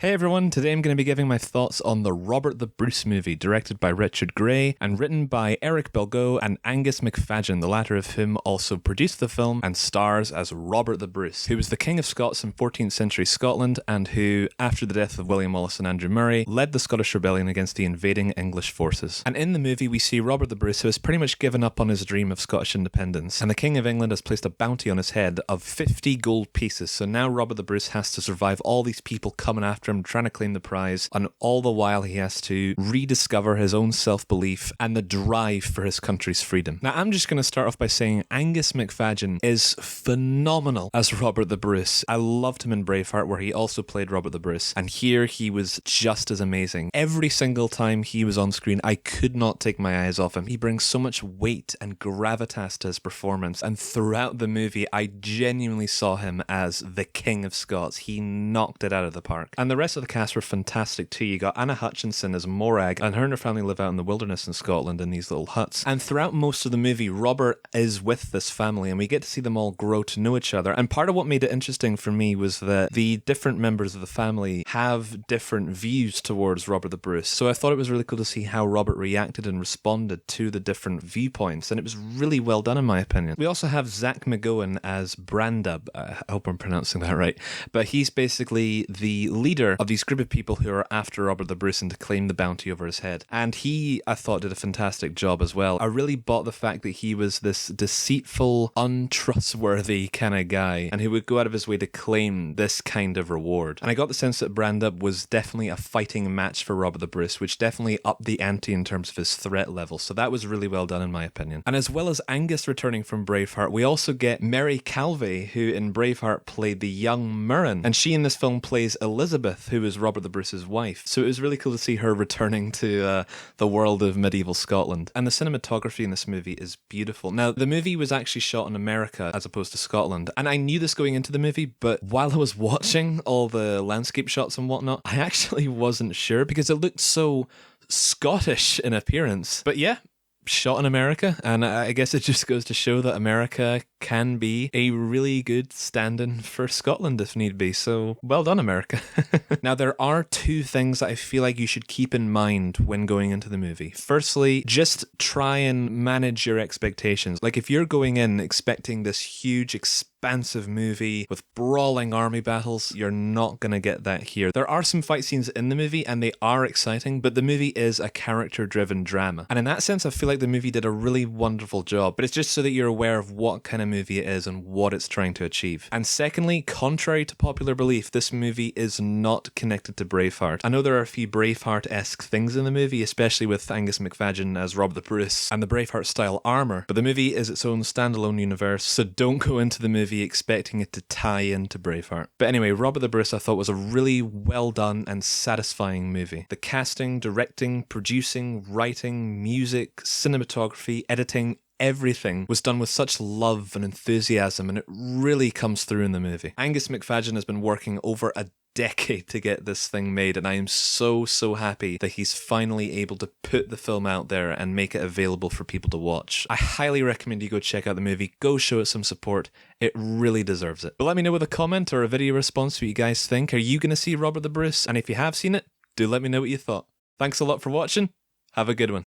Hey everyone, today I'm going to be giving my thoughts on the Robert the Bruce movie, directed by Richard Gray and written by Eric Belgeau and Angus McFadyen, the latter of whom also produced the film and stars as Robert the Bruce, who was the King of Scots in 14th century Scotland and who, after the death of William Wallace and Andrew Murray, led the Scottish rebellion against the invading English forces. And in the movie we see Robert the Bruce, who has pretty much given up on his dream of Scottish independence, and the King of England has placed a bounty on his head of 50 gold pieces, so now Robert the Bruce has to survive all these people coming after him, trying to claim the prize, and all the while he has to rediscover his own self-belief and the drive for his country's freedom. Now, I'm just going to start off by saying Angus McFadyen is phenomenal as Robert the Bruce. I loved him in Braveheart, where he also played Robert the Bruce, and here he was just as amazing. Every single time he was on screen, I could not take my eyes off him. He brings so much weight and gravitas to his performance, and throughout the movie, I genuinely saw him as the King of Scots. He knocked it out of the park. And the rest of the cast were fantastic too. You got Anna Hutchinson as Morag, and her and her family live out in the wilderness in Scotland in these little huts. And throughout most of the movie, Robert is with this family, and we get to see them all grow to know each other. And part of what made it interesting for me was that the different members of the family have different views towards Robert the Bruce. So I thought it was really cool to see how Robert reacted and responded to the different viewpoints, and it was really well done in my opinion. We also have Zach McGowan as Brandub. I hope I'm pronouncing that right. But he's basically the leader of these group of people who are after Robert the Bruce and to claim the bounty over his head. And he, I thought, did a fantastic job as well. I really bought the fact that he was this deceitful, untrustworthy kind of guy, and who would go out of his way to claim this kind of reward. And I got the sense that Brandub was definitely a fighting match for Robert the Bruce, which definitely upped the ante in terms of his threat level. So that was really well done in my opinion. And as well as Angus returning from Braveheart, we also get Mary Calvey, who in Braveheart played the young Murren, and she in this film plays Elizabeth, who is Robert the Bruce's wife. So it was really cool to see her returning to the world of medieval Scotland. And the cinematography in this movie is beautiful. Now, the movie was actually shot in America as opposed to Scotland, and I knew this going into the movie, but while I was watching all the landscape shots and whatnot, I actually wasn't sure because it looked so Scottish in appearance. But yeah, shot in America, and I guess it just goes to show that America can be a really good stand-in for Scotland if need be, so well done, America. Now, there are two things that I feel like you should keep in mind when going into the movie. Firstly, just try and manage your expectations. Like, if you're going in expecting this huge, expansive movie with brawling army battles, you're not going to get that here. There are some fight scenes in the movie, and they are exciting, but the movie is a character-driven drama. And in that sense, I feel like the movie did a really wonderful job, but it's just so that you're aware of what kind of movie it is and what it's trying to achieve. And secondly, contrary to popular belief, this movie is not connected to Braveheart. I know there are a few Braveheart-esque things in the movie, especially with Angus McFadyen as Rob the Bruce and the Braveheart-style armour, but the movie is its own standalone universe, so don't go into the movie expecting it to tie into Braveheart. But anyway, Robert the Bruce I thought was a really well done and satisfying movie. The casting, directing, producing, writing, music, cinematography, editing, everything was done with such love and enthusiasm, and it really comes through in the movie. Angus McFadyen has been working over a decade to get this thing made, and I am so happy that he's finally able to put the film out there and make it available for people to watch. I highly recommend you go check out the movie, go show it some support, it really deserves it. But let me know with a comment or a video response what you guys think. Are you going to see Robert the Bruce? And if you have seen it, do let me know what you thought. Thanks a lot for watching, have a good one.